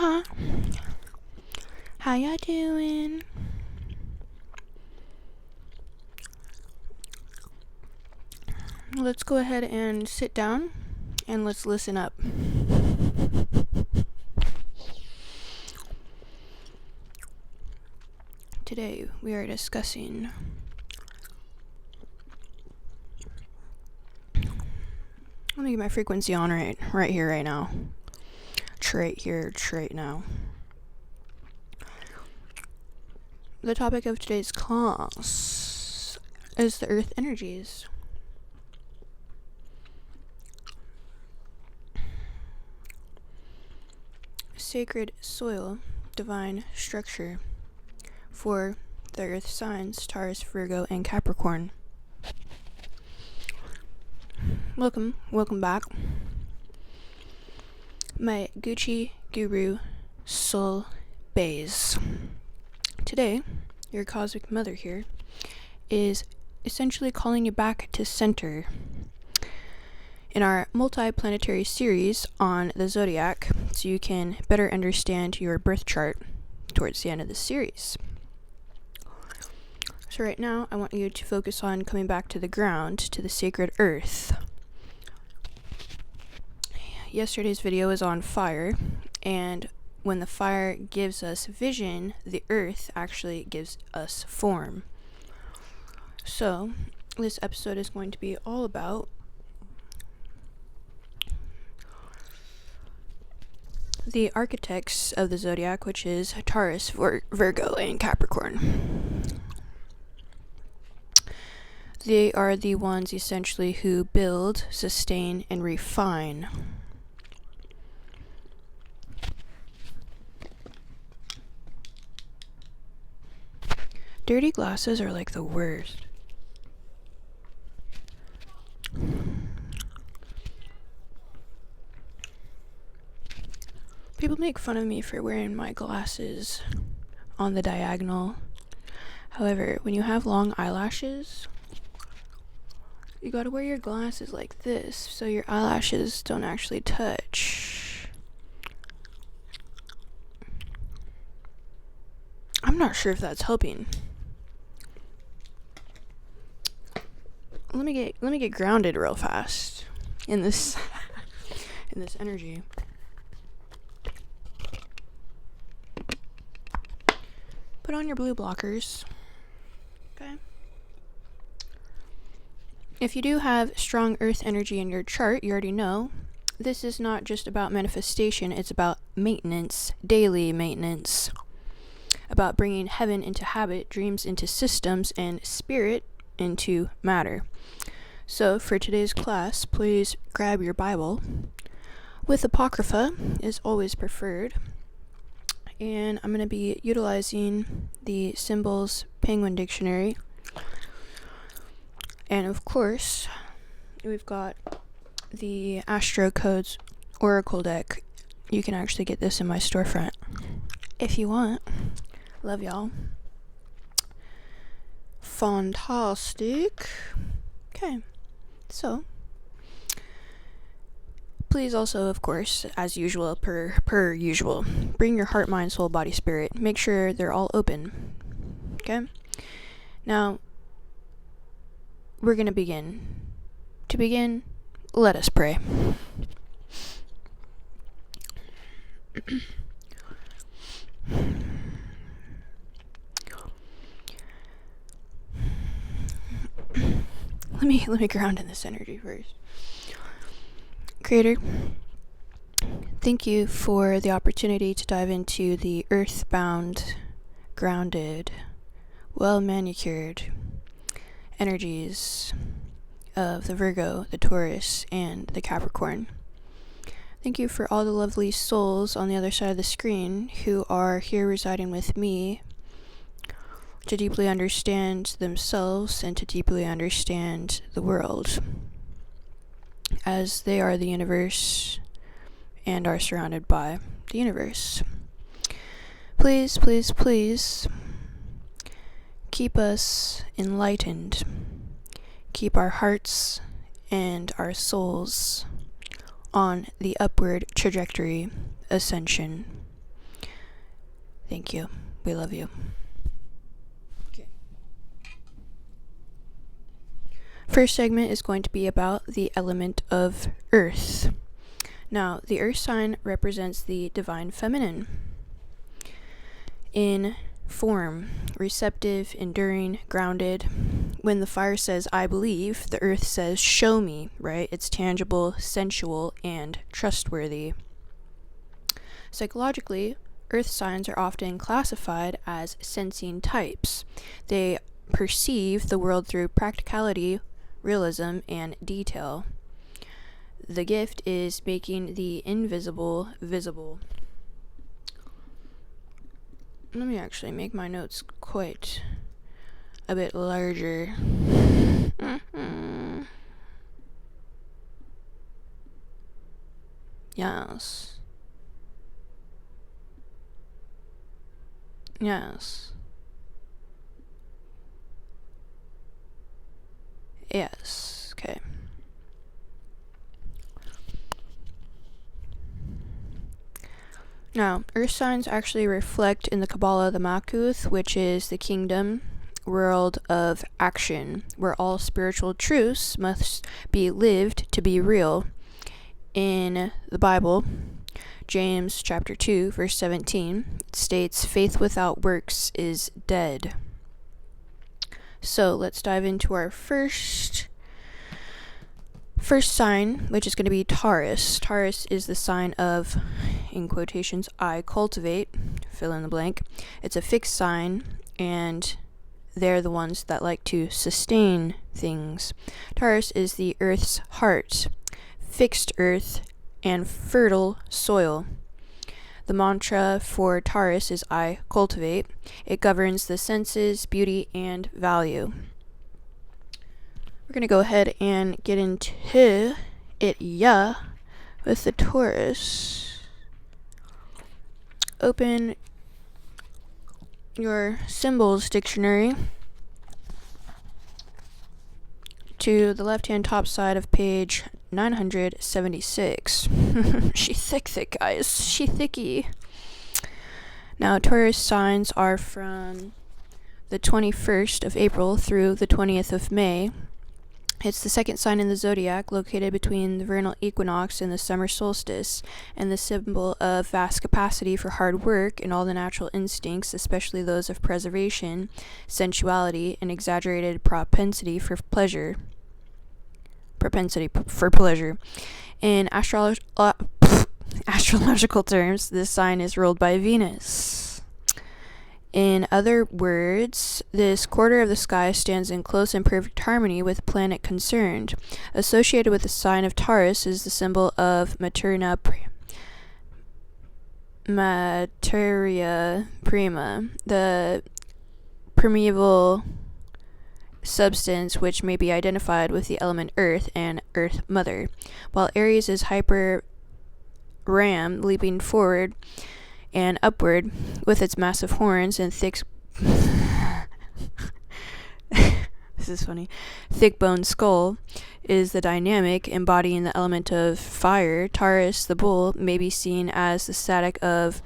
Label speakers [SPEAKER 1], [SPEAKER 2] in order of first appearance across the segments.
[SPEAKER 1] Huh? How y'all doing? Let's go ahead and sit down and let's listen up. Today we are discussing let me get my frequency on right here, right now. Right here, right now. The topic of today's class is the earth energies. Sacred soil, divine structure for the earth signs, Taurus, Virgo, and Capricorn. Welcome back. My Gucci Guru Soul Bays. Today, your cosmic mother here is essentially calling you back to center in our multi-planetary series on the zodiac, so you can better understand your birth chart towards the end of the series. So right now, I want you to focus on coming back to the ground, to the sacred earth. Yesterday's video is on fire, and when the fire gives us vision, the earth actually gives us form. So, this episode is going to be all about the architects of the zodiac, which is Taurus, Virgo, and Capricorn. They are the ones essentially who build, sustain, and refine. Dirty glasses are like the worst. People make fun of me for wearing my glasses on the diagonal. However, when you have long eyelashes, you gotta wear your glasses like this so your eyelashes don't actually touch. I'm not sure if that's helping. Let me get grounded real fast in this in this energy. Put on your blue blockers. Okay. If you do have strong earth energy in your chart, you already know this is not just about manifestation, it's about maintenance, daily maintenance. About bringing heaven into habit, dreams into systems, and spirit into matter. So for today's class, please grab your Bible. With Apocrypha is always preferred. And I'm going to be utilizing the Symbols Penguin Dictionary. And of course, we've got the Astro Codes Oracle deck. You can actually get this in my storefront if you want. Love y'all. Fantastic. Okay, so please also, of course, as usual, per usual, bring your heart, mind, soul, body, spirit. Make sure they're all open. Okay? Now, we're gonna begin. To begin, let us pray. Let me ground in this energy first. Creator, thank you for the opportunity to dive into the earthbound, grounded, well-manicured energies of the Virgo, the Taurus, and the Capricorn. Thank you for all the lovely souls on the other side of the screen who are here residing with me to deeply understand themselves and to deeply understand the world, as they are the universe and are surrounded by the universe. Please, please, please keep us enlightened. Keep our hearts and our souls on the upward trajectory ascension. Thank you. We love you. Okay. First segment is going to be about the element of earth. Now, the earth sign represents the divine feminine. In form, receptive, enduring, grounded. When the fire says, I believe, the earth says, show me, right? It's tangible, sensual, and trustworthy. Psychologically, earth signs are often classified as sensing types. They perceive the world through practicality, realism, and detail. The gift is making the invisible visible. Let me actually make my notes quite a bit larger. Yes. Yes. Yes. Okay. Now, earth signs actually reflect in the Kabbalah the Makuth, which is the kingdom world of action, where all spiritual truths must be lived to be real. In the Bible, James chapter 2, verse 17, states, faith without works is dead. So let's dive into our first sign, which is going to be Taurus. Taurus is the sign of, in quotations, I cultivate, fill in the blank. It's a fixed sign, and they're the ones that like to sustain things. Taurus is the earth's heart, fixed earth, and fertile soil. The mantra for Taurus is I cultivate. It governs the senses, beauty, and value. We're going to go ahead and get into it, with the Taurus. Open your symbols dictionary to the left-hand top side of page 976. She thick, guys. She thicky. Now, Taurus signs are from the 21st of April through the 20th of May. It's the second sign in the zodiac, located between the vernal equinox and the summer solstice, and the symbol of vast capacity for hard work and all the natural instincts, especially those of preservation, sensuality, and exaggerated propensity for pleasure. In astrological terms, this sign is ruled by Venus. In other words, this quarter of the sky stands in close and perfect harmony with the planet concerned. Associated with the sign of Taurus is the symbol of materia prima, the permeable substance which may be identified with the element earth and earth mother, while Aries is hyper ram, leaping forward and upward with its massive horns and thick this is funny. Thick-boned skull is the dynamic, embodying the element of fire. Taurus, the bull, may be seen as the static of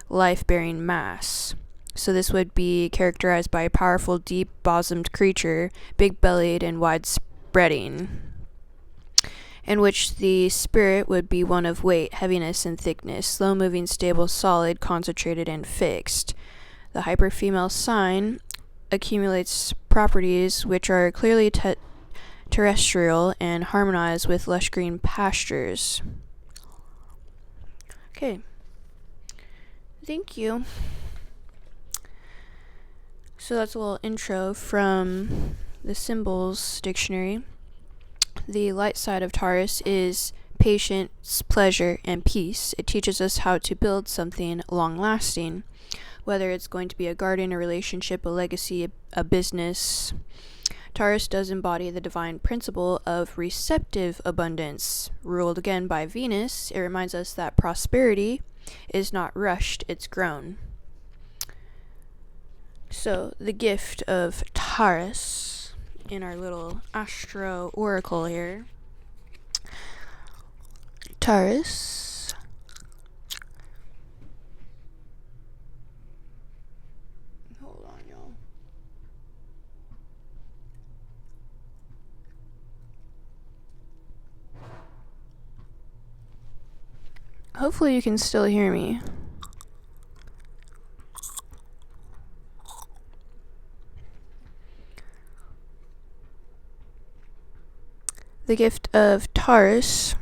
[SPEAKER 1] life-bearing mass. So this would be characterized by a powerful, deep-bosomed creature, big-bellied and wide-spreading, in which the spirit would be one of weight, heaviness, and thickness, slow-moving, stable, solid, concentrated, and fixed. The hyper-female sign accumulates properties which are clearly terrestrial and harmonize with lush green pastures. Okay. Thank you. So that's a little intro from the symbols dictionary. The light side of Taurus is patience, pleasure, and peace. It teaches us how to build something long-lasting, whether it's going to be a garden, a relationship, a legacy, a business. Taurus does embody the divine principle of receptive abundance. Ruled again by Venus, it reminds us that prosperity is not rushed, it's grown. So, the gift of Taurus in our little astro oracle here. Taurus Hopefully you can still hear me. The gift of Taurus.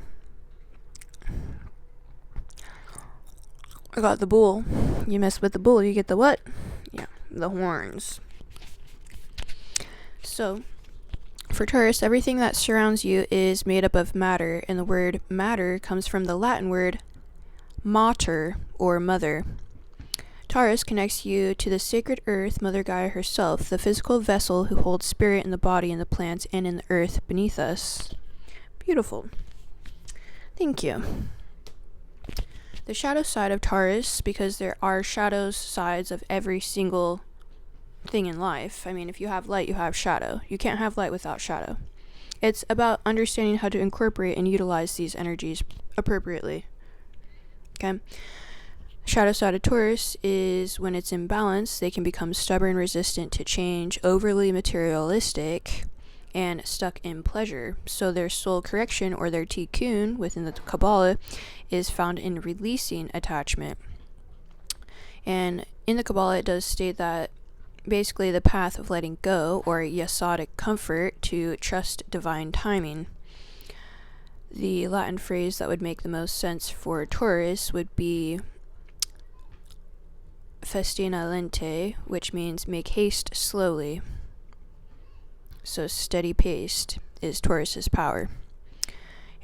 [SPEAKER 1] I got the bull. You mess with the bull, you get the what? Yeah, the horns. So, for Taurus, everything that surrounds you is made up of matter, and the word matter comes from the Latin word mater, or mother. Taurus connects you to the sacred earth, Mother Gaia herself, the physical vessel who holds spirit in the body, in the plants, and in the earth beneath us. Beautiful. Thank you. The shadow side of Taurus, because there are shadow sides of every single thing in life. I mean, if you have light, you have shadow. You can't have light without shadow. It's about understanding how to incorporate and utilize these energies appropriately. Okay? Shadow side of Taurus is when it's in balance, they can become stubborn, resistant to change, overly materialistic, and stuck in pleasure. So their soul correction, or their tikkun within the Kabbalah, is found in releasing attachment. And in the Kabbalah, it does state that basically the path of letting go, or yasodic comfort, to trust divine timing. The Latin phrase that would make the most sense for Taurus would be festina lente, which means make haste slowly. So steady paced is Taurus's power.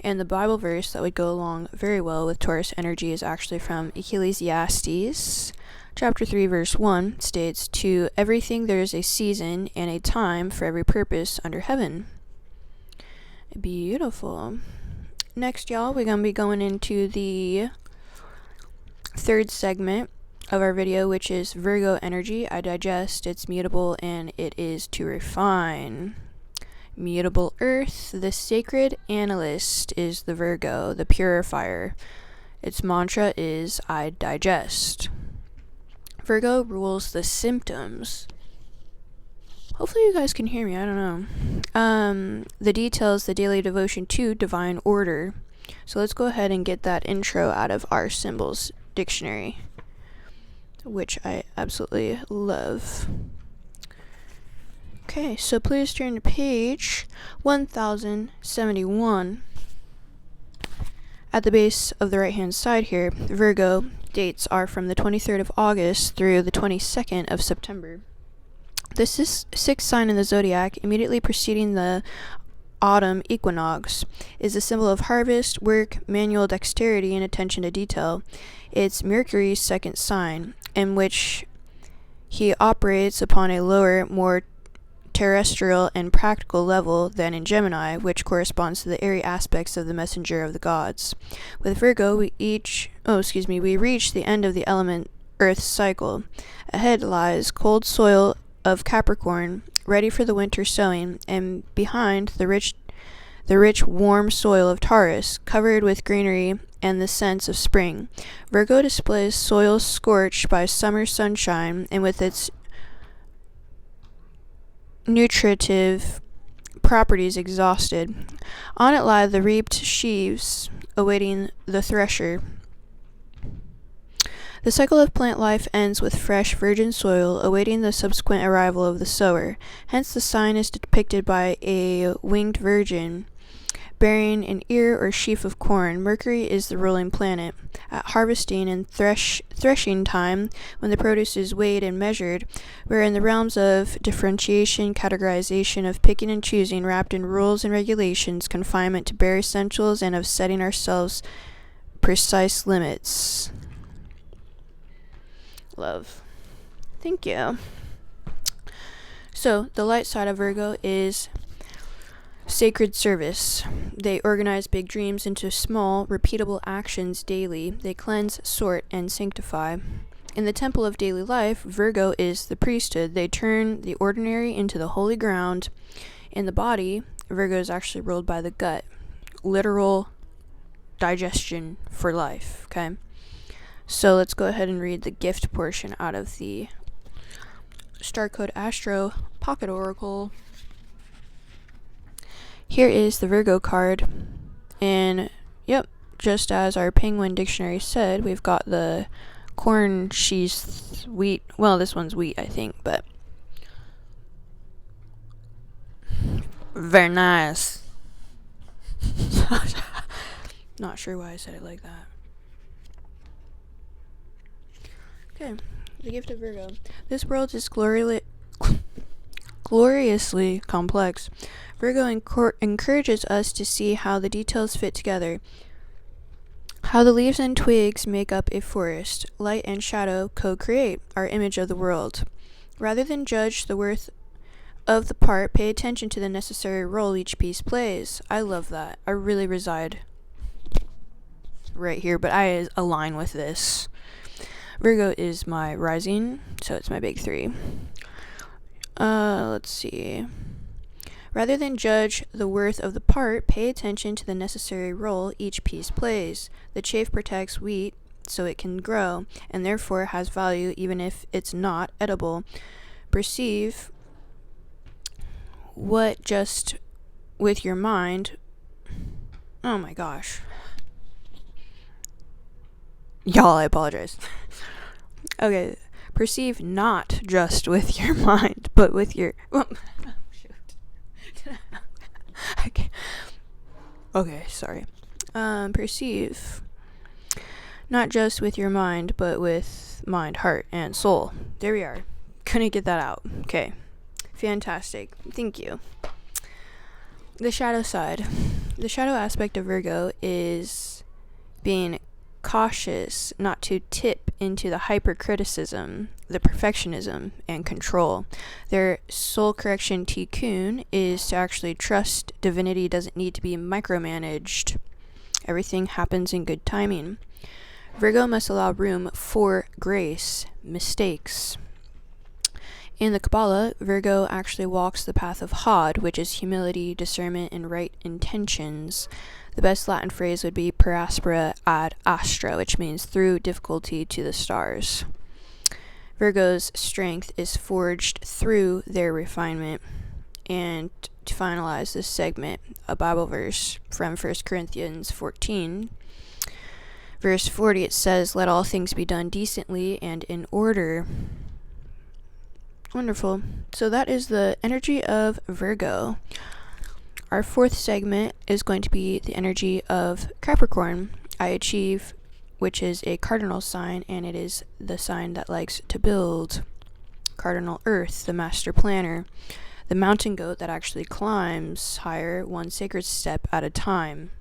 [SPEAKER 1] And the Bible verse that would go along very well with Taurus energy is actually from Ecclesiastes. Chapter 3, verse 1 states, "To everything there is a season and a time for every purpose under heaven." Beautiful. Next, y'all, we're going to be going into the third segment of our video, which is Virgo energy. I digest, it's mutable, and it is to refine. Mutable earth, the sacred analyst is the Virgo, the purifier. Its mantra is, I digest. Virgo rules the symptoms. Hopefully you guys can hear me, I don't know. The details, the daily devotion to divine order. So let's go ahead and get that intro out of our symbols dictionary, which I absolutely love. Okay, so please turn to page 1071. At the base of the right-hand side here, Virgo dates are from the 23rd of August through the 22nd of September. This is sixth sign in the zodiac, immediately preceding the autumn equinox, is a symbol of harvest, work, manual dexterity, and attention to detail. It's Mercury's second sign, in which he operates upon a lower, more terrestrial and practical level than in Gemini, which corresponds to the airy aspects of the messenger of the gods. With Virgo, we reach the end of the element Earth cycle. Ahead lies cold soil of Capricorn, ready for the winter sowing, and behind the rich warm soil of Taurus, covered with greenery and the scents of spring. Virgo displays soil scorched by summer sunshine, and with its nutritive properties exhausted. On it lie the reaped sheaves, awaiting the thresher. The cycle of plant life ends with fresh, virgin soil, awaiting the subsequent arrival of the sower. Hence the sign is depicted by a winged virgin, bearing an ear or sheaf of corn. Mercury is the ruling planet. At harvesting and threshing time, when the produce is weighed and measured, we're in the realms of differentiation, categorization, of picking and choosing, wrapped in rules and regulations, confinement to bare essentials, and of setting ourselves precise limits. Love. Thank you. So, the light side of Virgo is sacred service. They organize big dreams into small, repeatable actions daily. They cleanse, sort, and sanctify. In the temple of daily life, Virgo is the priesthood. They turn the ordinary into the holy ground. In the body, Virgo is actually ruled by the gut. Literal digestion for life, okay? So let's go ahead and read the gift portion out of the Star Code Astro Pocket Oracle. Here is the Virgo card, and just as our Penguin Dictionary said, we've got the corn, cheese, wheat. Well, this one's wheat, I think, but very nice. Not sure why I said it like that. Okay, the gift of Virgo. This world is gloriously complex. Virgo encourages us to see how the details fit together, how the leaves and twigs make up a forest. Light and shadow co-create our image of the world. Rather than judge the worth of the part, pay attention to the necessary role each piece plays. I love that. I really reside right here, but I align with this. Virgo is my rising, so it's my big 3. Let's see. Rather than judge the worth of the part, pay attention to the necessary role each piece plays. The chaff protects wheat so it can grow, and therefore has value even if it's not edible. Perceive what just with your mind. Oh my gosh. Y'all, I apologize. Okay. Perceive not just with your mind, but with your... Okay, sorry. Perceive not just with your mind, but with mind, heart, and soul. There we are. Couldn't get that out. Okay. Fantastic. Thank you. The shadow side. The shadow aspect of Virgo is being cautious not to tip into the hypercriticism, the perfectionism, and control. Their soul correction tikkun is to actually trust divinity doesn't need to be micromanaged. Everything happens in good timing. Virgo must allow room for grace, mistakes. In the Kabbalah, Virgo actually walks the path of Hod, which is humility, discernment, and right intentions. The best Latin phrase would be per aspera ad astra, which means through difficulty to the stars. Virgo's strength is forged through their refinement. And to finalize this segment, a Bible verse from 1 Corinthians 14, verse 40, it says, "Let all things be done decently and in order." Wonderful. So that is the energy of Virgo. Our 4th segment is going to be the energy of Capricorn. I achieve, which is a cardinal sign, and it is the sign that likes to build. Cardinal Earth, the master planner. The mountain goat that actually climbs higher, one sacred step at a time.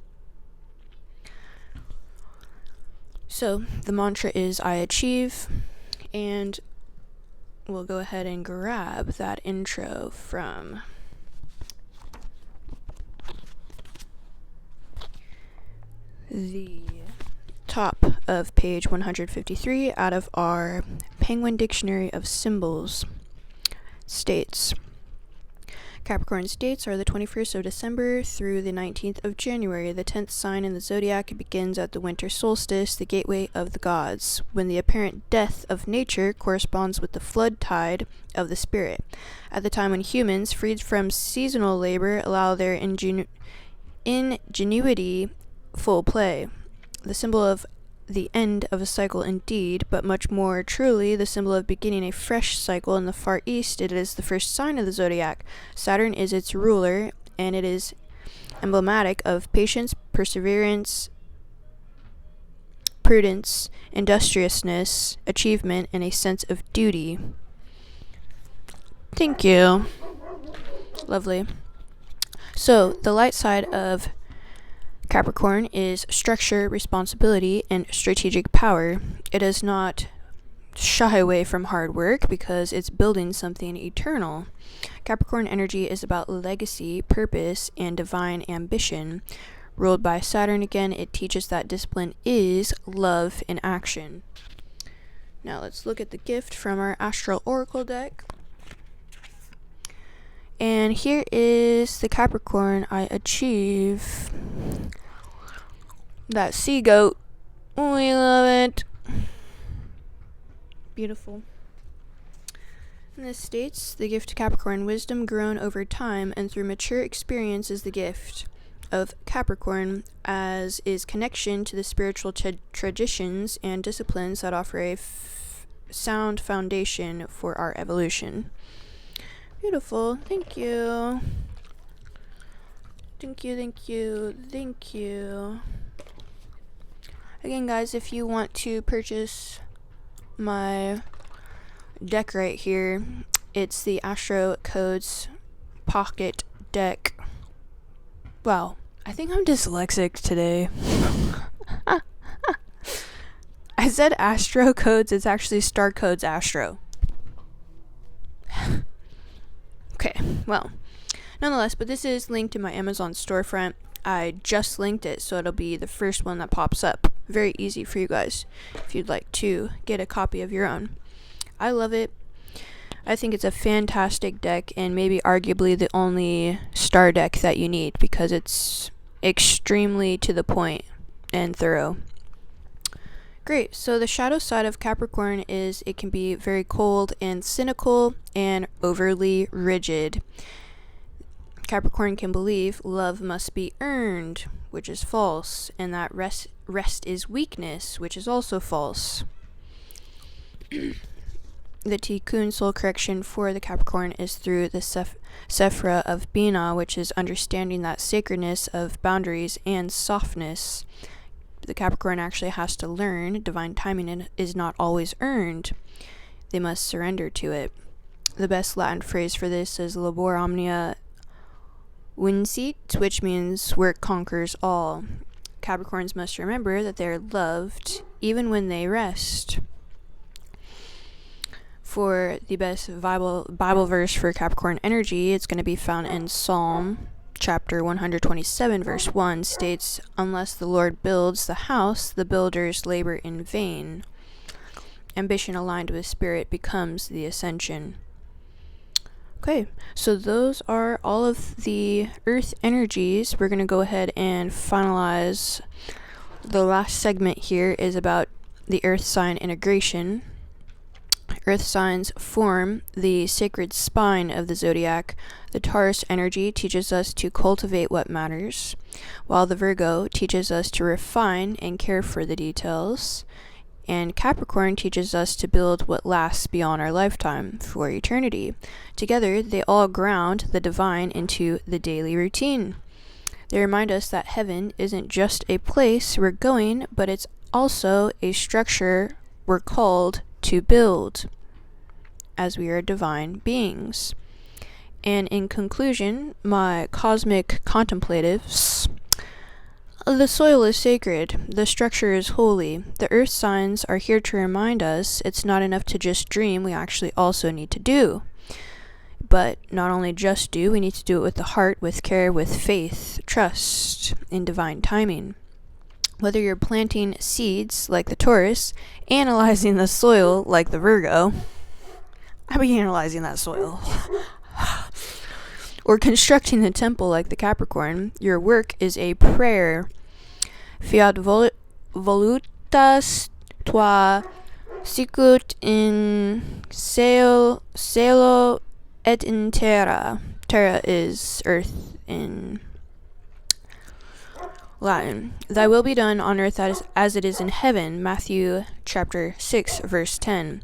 [SPEAKER 1] So the mantra is I achieve, and we'll go ahead and grab that intro from the top of page 153 out of our Penguin Dictionary of Symbols. States, Capricorn's dates are the 21st of December through the 19th of January. The 10th sign in the zodiac begins at the winter solstice, the gateway of the gods, when the apparent death of nature corresponds with the flood tide of the spirit. At the time when humans, freed from seasonal labor, allow their ingenuity full play. The symbol of the end of a cycle indeed, but much more truly the symbol of beginning a fresh cycle. In the Far East, it is the first sign of the zodiac. Saturn is its ruler, and it is emblematic of patience, perseverance, prudence, industriousness, achievement, and a sense of duty. Thank you. Lovely. So, the light side of Capricorn is structure, responsibility, and strategic power. It does not shy away from hard work because it's building something eternal. Capricorn energy is about legacy, purpose, and divine ambition. Ruled by Saturn again, it teaches that discipline is love in action. Now let's look at the gift from our Astral Oracle deck. And here is the Capricorn I achieve. That sea goat. We love it. Beautiful. And this states, the gift to Capricorn, wisdom grown over time and through mature experience is the gift. of Capricorn, as is connection to the spiritual traditions and disciplines that offer a sound foundation for our evolution. Beautiful. Thank you. Thank you, thank you, thank you. Again, guys, if you want to purchase my deck right here, it's the Astro Codes Pocket Deck. Wow, I think I'm dyslexic today. I said Astro Codes, it's actually Star Codes Astro. Okay, well, nonetheless, but this is linked in my Amazon storefront. I just linked it, so it'll be the first one that pops up. Very easy for you guys if you'd like to get a copy of your own. I love it. I think it's a fantastic deck, and maybe arguably the only star deck that you need, because it's extremely to the point and thorough. Great. So the shadow side of Capricorn is it can be very cold and cynical and overly rigid. Capricorn can believe love must be earned, which is false, and that rest is weakness, which is also false. The Tikkun soul correction for the Capricorn is through the Sephra of Binah, which is understanding that sacredness of boundaries and softness. The Capricorn actually has to learn divine timing is not always earned. They must surrender to it. The best Latin phrase for this is labor omnia vincit, which means work conquers all. Capricorns must remember that they are loved even when they rest. For the best Bible verse for Capricorn energy, it's going to be found in Psalm chapter 127 verse 1 states, "Unless the Lord builds the house, the builders labor in vain." Ambition aligned with spirit becomes the ascension. Okay, so those are all of the earth energies. We're going to go ahead and finalize. The last segment here is about the earth sign integration. Earth signs form the sacred spine of the zodiac. The Taurus energy teaches us to cultivate what matters, while the Virgo teaches us to refine and care for the details, and Capricorn teaches us to build what lasts beyond our lifetime for eternity. Together, they all ground the divine into the daily routine. They remind us that heaven isn't just a place we're going, but it's also a structure we're called to build, as we are divine beings. And in conclusion, my cosmic contemplatives, the soil is sacred, the structure is holy. The earth signs are here to remind us it's not enough to just dream, we actually also need to do. But not only just do, we need to do it with the heart, with care, with faith, trust in divine timing. Whether you're planting seeds like the Taurus, analyzing the soil like the Virgo, I'll be analyzing that soil, or constructing the temple like the Capricorn, your work is a prayer. Fiat volutas tua sicut in cielo et in terra. Terra is earth in Latin. Thy will be done on earth as it is in heaven. Matthew chapter 6 verse 10.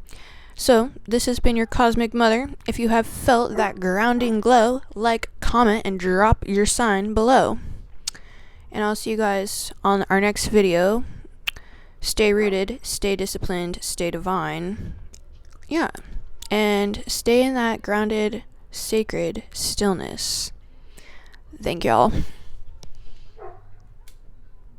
[SPEAKER 1] So, this has been your Cosmic Mother. If you have felt that grounding glow, like, comment, and drop your sign below. And I'll see you guys on our next video. Stay rooted, stay disciplined, stay divine. Yeah. And stay in that grounded, sacred stillness. Thank y'all.